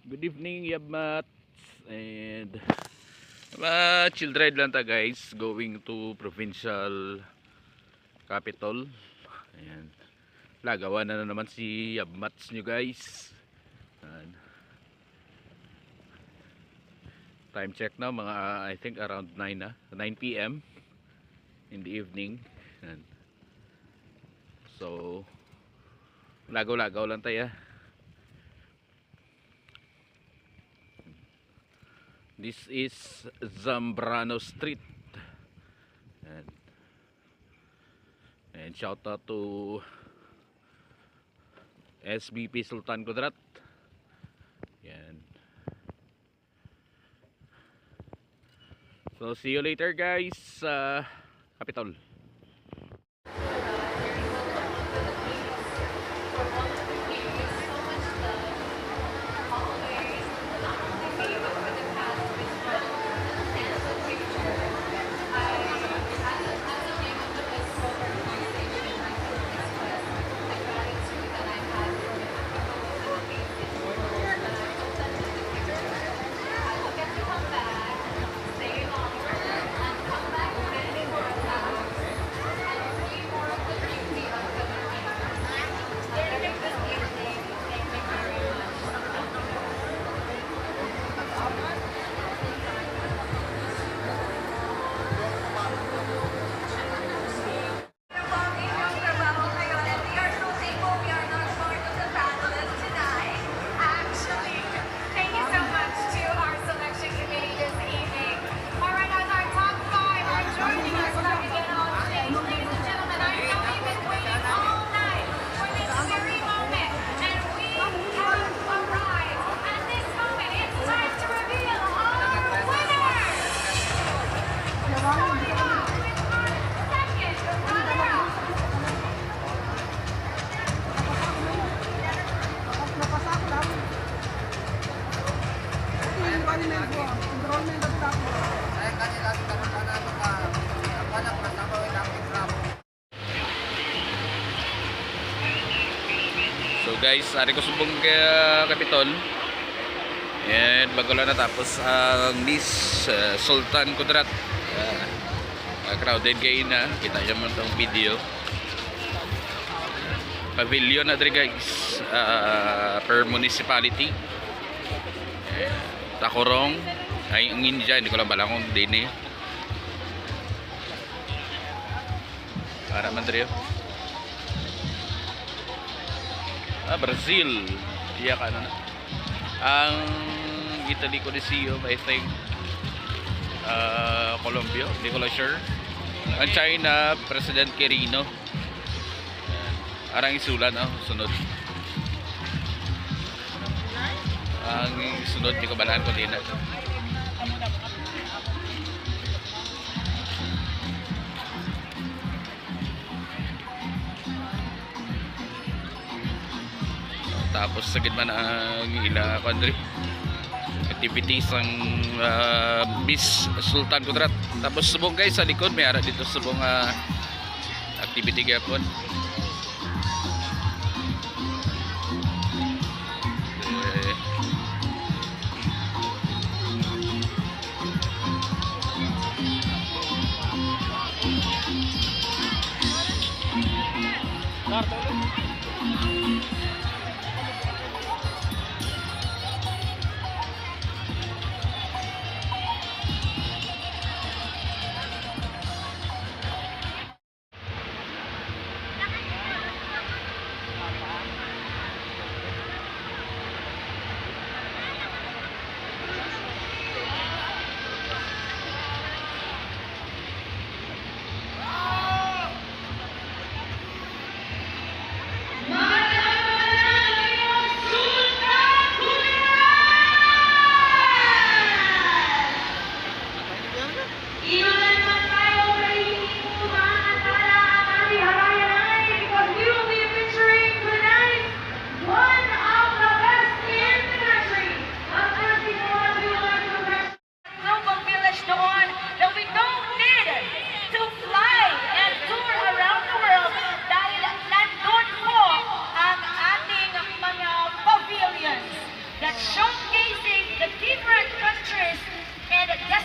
Good evening, Yabmat. And chill ride lang ta guys, going to provincial capital. Ayan. Lagawa na naman si Yabmats nyo guys. Ayan. Time check na mga I think around 9 na, 9 PM in the evening. Ayan. So lagaw-lagaw lang tayo. This is Zambrano Street. And shout out to SBP Sultan Kudarat. Yan. So see you later guys sa Capitol. So guys, ari ko subong kay Capitol. And bago lang natapos ang Miss Sultan Kudarat. Crowded kayo na. Kita nyo mo itong video. Pavilion na dre guys. Per municipality. Takurong. Ay ang India. Hindi ko lang balang kung din eh. Para man dre. Brazil. Iya ka na. Ang Italy Coliseum, I think. Colombia, hindi ko lang sure. Ang China, President Quirino. Arang isulan, sunod. Ang sunod, hindi ko balaan ko din. Tapos sa gitna ang ila country activities ang Miss Sultan Kudarat. Tapos subong guys sa likod may ara dito subong activity gapon. said, just